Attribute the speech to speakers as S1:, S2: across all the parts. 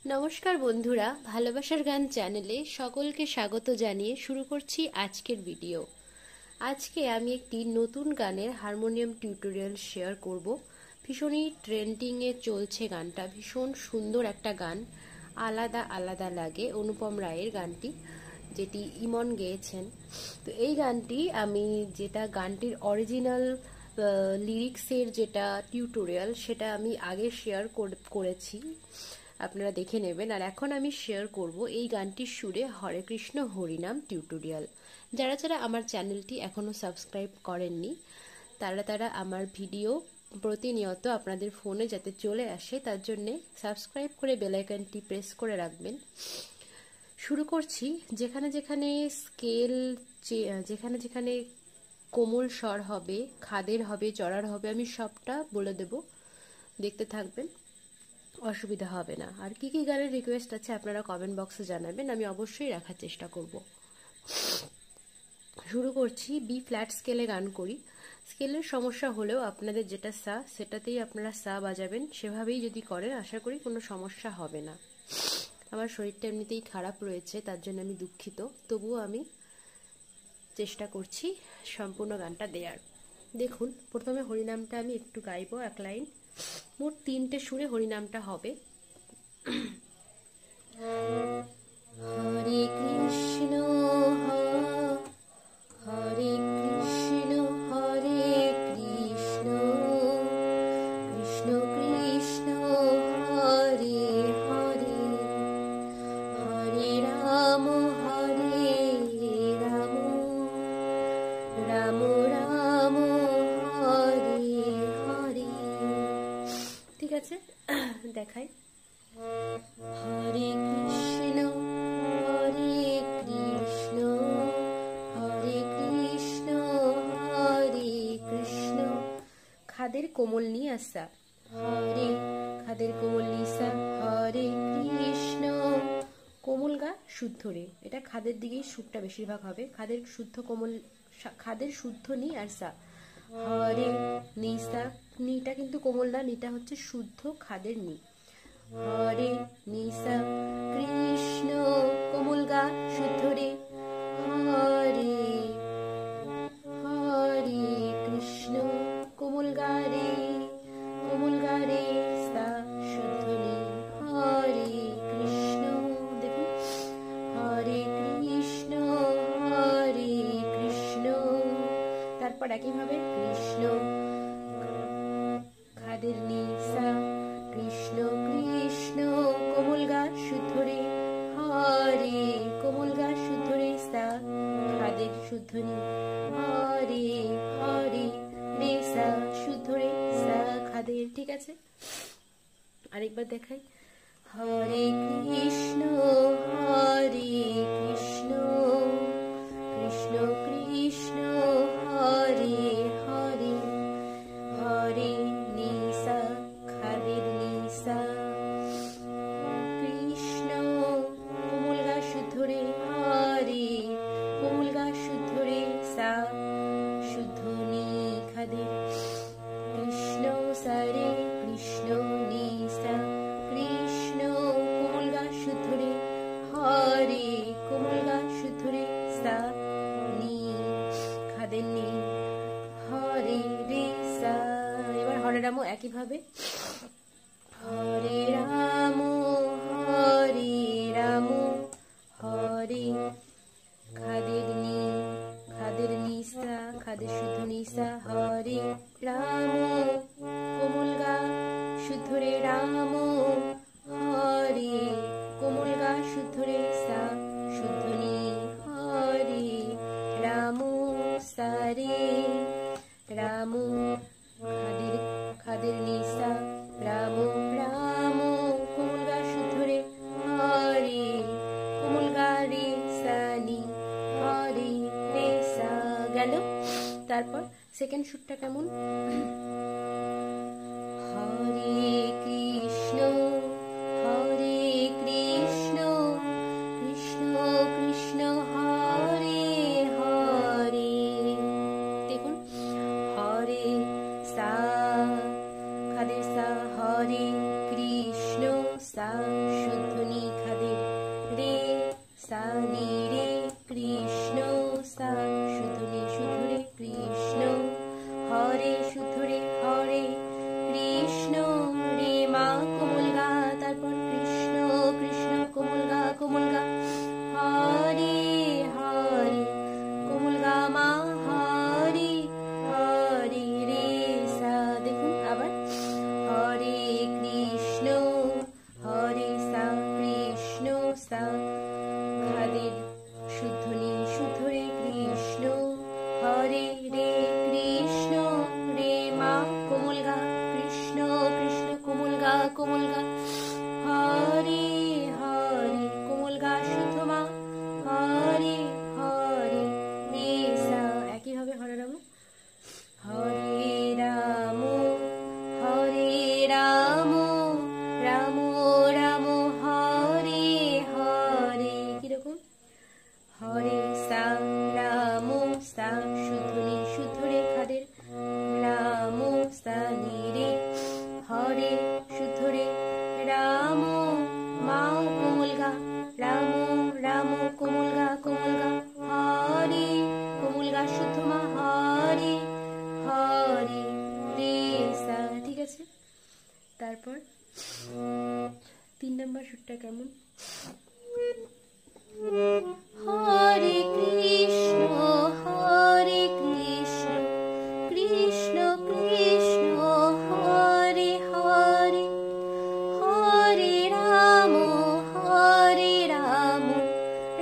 S1: নমস্কার বন্ধুরা, ভালোবাসার গান চ্যানেলে সকলকে স্বাগত জানিয়ে শুরু করছি আজকের ভিডিও। আজকে আমি একটি নতুন গানের হারমোনিয়াম টিউটোরিয়াল শেয়ার করব। ভীষণই ট্রেন্ডিংয়ে চলছে গানটা, ভীষণ সুন্দর একটা গান, আলাদা আলাদা লাগে, অনুপম রায়ের গানটি, যেটি ইমন গেয়েছেন। তো এই গানটি আমি যেটা গানটির অরিজিনাল লিরিক্সের যেটা টিউটোরিয়াল সেটা আমি আগে শেয়ার করেছি, আপনারা দেখে নেবেন। আর এখন আমি শেয়ার করব এই গানটির সুরে হরে কৃষ্ণ হরিনাম টিউটোরিয়াল। যারা যারা আমার চ্যানেলটি এখনও সাবস্ক্রাইব করেননি তারা আমার ভিডিও প্রতিনিয়ত আপনাদের ফোনে যাতে চলে আসে তার জন্যে সাবস্ক্রাইব করে বেল আইকনটি প্রেস করে রাখবেন। শুরু করছি। যেখানে যেখানে স্কেল, যেখানে যেখানে কোমল স্বর হবে, খাদের হবে, চড়ার হবে, আমি সবটা বলে দেব, দেখতে থাকবেন, অসুবিধা হবে না। আর কি কি গানের রিকোয়েস্ট আছে আপনারা কমেন্ট বক্সে জানাবেন, আমি অবশ্যই রাখার চেষ্টা করব। শুরু করছি। বি ফ্ল্যাট স্কেলে গান করি। স্কেলের সমস্যা হলেও আপনাদের যেটা সা সেটাতেই আপনারা সা বাজাবেন, সেভাবেই যদি করেন আশা করি কোনো সমস্যা হবে না। আমার শরীরটা এমনিতেই খারাপ রয়েছে, তার জন্য আমি দুঃখিত, তবুও আমি চেষ্টা করছি সম্পূর্ণ গানটা দেওয়ার। দেখুন, প্রথমে হরিনামটা আমি একটু গাইবো, এক লাইন। মোট 3টে সুরে হরিনামটা হবে। হরে কৃষ্ণ হরে কৃষ্ণ হরে কৃষ্ণ কৃষ্ণ কৃষ্ণ হরে হরে হরে রাম হরে রাম রাম রাম হরে হরে। ঠিক আছে, দেখাই। হরে কৃষ্ণ হরে কৃষ্ণ হরে কৃষ্ণ হরে কৃষ্ণ। খাদের কোমল নি আসা, হরে খাদের কোমল নিসা, হরে কৃষ্ণ। কোমল গা শুদ্ধ রে, এটা খাদের দিকেই সুরটা বেশিরভাগ হবে। খাদের শুদ্ধ কোমল, খাদের শুদ্ধ নি আর সা, হরে নিসা। নিটা কিন্তু কোমল না, নিটা হচ্ছে শুদ্ধ খাদের নি। হরে নিসা কৃষ্ণ, কোমল গা শুদ্ধ রে, হরে হরে কৃষ্ণ। কোমল গা রে সা শুদ্ধ নি, হরে কৃষ্ণ। দেখুন, হরে কৃষ্ণ হরে কৃষ্ণ। তারপর একইভাবে কৃষ্ণ খাদের নি সা, কৃষ্ণ কৃষ্ণ কোমল গা শুদ্ধ রে, হরে কোমল গা শুদ্ধ রে সা, খাদের শুদ্ধ নি, হরে হরে রে সা শুদ্ধ রে সা খাদের। ঠিক আছে, আরেকবার দেখাই। হরে কৃষ্ণ কৃষ্ণ কৃষ্ণ হরে হরে হরে নিসা খাদের নিসা, কৃষ্ণ কোমল গা শুদ্ধ রে, হরে কোমল গা শুদ্ধ রে সা শুদ্ধ নি খাদের, কৃষ্ণ সারে কৃষ্ণ নিসা, কৃষ্ণ কোমল গা শুদ্ধ রে, হরে কোমল গা শুদ্ধ রে সা নি খাদের নি, হরে রে সা। এবার হরে রাম একইভাবে, হরে রাম হরে রাম হরে খাদের নিসা, খাদের শুদ্ধ নিসা, হরে রাম কোমল গা শুদ্ধ রে, রাম হরে কোমল গা শুদ্ধ রে সা শুদ্ধ নি, হরে রাম সারে রাম খাদের নিসা, রাম রাম কোমল গা শুদ্ধ রে, হরে কোমল গা রে সা নি, হরে রে সা। গেল। তারপর সেকেন্ড সুরটা কেমন? হরে কৃষ্ণ কৃষ্ণ কৃষ্ণ হরে হরে। দেখুন, হরে সা খাদের সা, হরে কৃষ্ণ সা শুদ্ধ রাম মা কোমল গা, রাম রাম কোমল গা হরে কোমল গা শুদ্ধ মা, হরে হরে দিসা। ঠিক আছে, তারপর 3 নম্বর সুরটা কেমন? হরে কৃষ্ণ কৃষ্ণ কৃষ্ণ হরে হরে, হরে রাম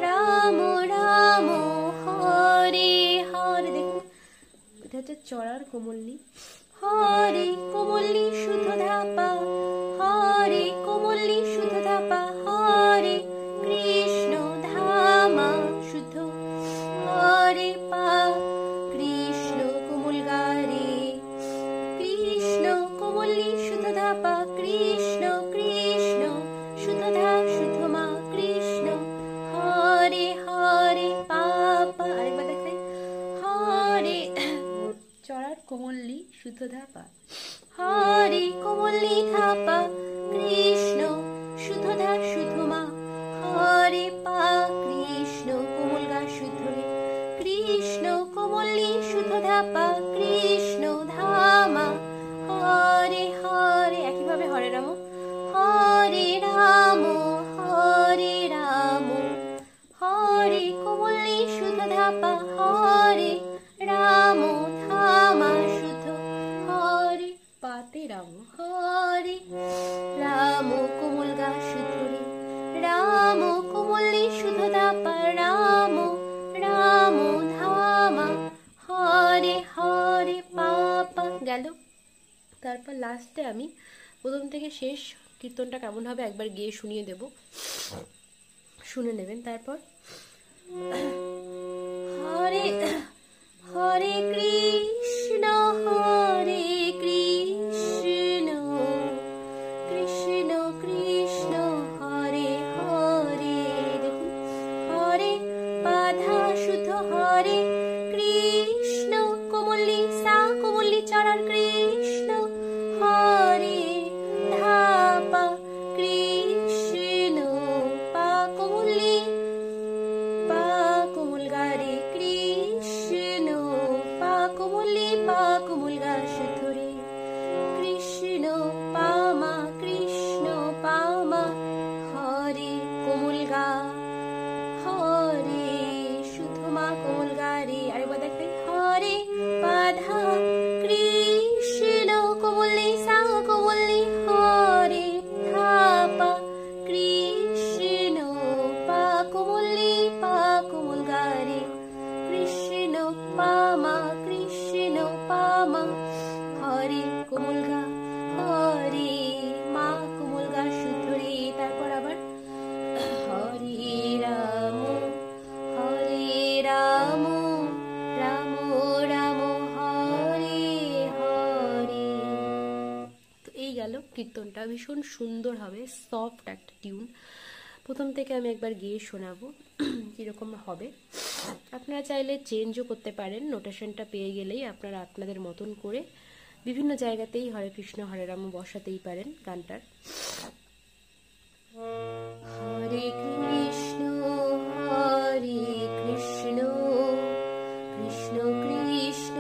S1: রাম রাম হরে হরে। দেখুন এটা হচ্ছে চড়ার কোমল্লি, হরে কোমল্লি শুদ্ধ ধাপা, হরে কোমল্লি শুদ্ধ ধাপা, হরে কৃষ্ণ ধামা শুদ্ধ, হরে পা কৃষ্ণ কোমল গারে, কৃষ্ণ কোমল্লি শুদ্ধ ধাপা, কৃষ্ণ কৃষ্ণ শুদ্ধ ধা শুদ্ধ মা, কৃষ্ণ হরে হরে পাপা। আরেকবার দেখাই, হরে চড়ার কোমল্লি শুদ্ধ ধাপা, হরে কোমল্লি ধাপা, কৃষ্ণ শুদ্ধ ধা শুদ্ধ মা, হরে পা কৃষ্ণ কোমল গা শুদ্ধ রে, কৃষ্ণ কোমল্লি শুদ্ধ ধাপা, কৃষ্ণ ধামা, হরে হরে। একইভাবে হরে রাম হরে কোমল্লি শুদ্ধ ধাপা, হরে রাম ধামা শুদ্ধ, হরে পাতে রাম, হরে রাম কোমল গা শুদ্ধ রে, রাম কোমল্লি শুদ্ধ ধাপা, রাম রাম ধামা, হরে হরে পাপা। গেল। তারপর লাস্টে আমি প্রথম থেকে শেষ কীর্তনটা কেমন হবে একবার গিয়ে শুনিয়ে দেব, শুনে নেবেন। তারপর হরে হরে কৃষ্ণ কৃষ্ণ কৃষ্ণ হরে হরে। দেখুন হরে বাধা শুদ্ধ, হরে কৃষ্ণ কোমল্লি সা কোমল্লি চড়ার কৃষ্ণ, হরে ধাপা কৃষ্ণ পা কোমল্লি পা কোমল গারে, কৃষ্ণ পা কোমল্লি পা কোমল গা শুদ্ধ রে, কৃষ্ণ পামা কৃষ্ণ পামা, হরে কোমল গা, হরে শুদ্ধ মা কোমল গা রে। আরেকবার দেখাই, হরে বাধা কৃষ্ণ কোমল্লি সা কোমল্লি, হরে ধাপা কৃষ্ণ পা কোমল্লি পা কোমল গা রে, কৃষ্ণ পামা হরে কোমল গা, হরে মা কোমল গা শুদ্ধ রে। তারপর আবার হরে রাম রাম রাম হরে হরে। তো এই গেল কীর্তনটা, ভীষণ সুন্দর হবে, সফট একটা টিউন। প্রথম থেকে আমি একবার গিয়ে শোনাবো কীরকম হবে। আপনারা চাইলে চেঞ্জও করতে পারেন, নোটেশনটা পেয়ে গেলেই আপনারা আপনাদের মতন করে বিভিন্ন জায়গাতেই হরে কৃষ্ণ হরে রাম বসাতেই পারেন গানটার। হরে কৃষ্ণ কৃষ্ণ কৃষ্ণ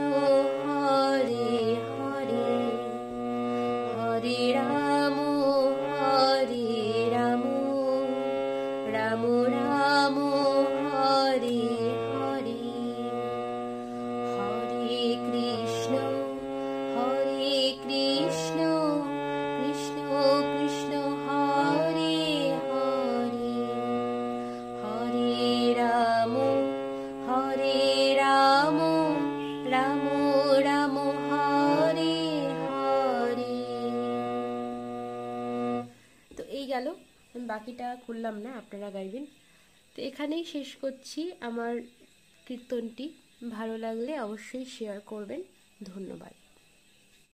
S1: হরে হরে, হরে রাম রাম রাম হরে হরে, হরে কৃষ্ণ কৃষ্ণ কৃষ্ণ হরে হরে, হরে রাম রাম রাম হরে হরে। তো এই গেল, আমি বাকিটা খুললাম না, আপনারা গাইবেন। তো এখানেই শেষ করছি আমার কীর্তনটি। ভালো লাগলে অবশ্যই শেয়ার করবেন। ধন্যবাদ।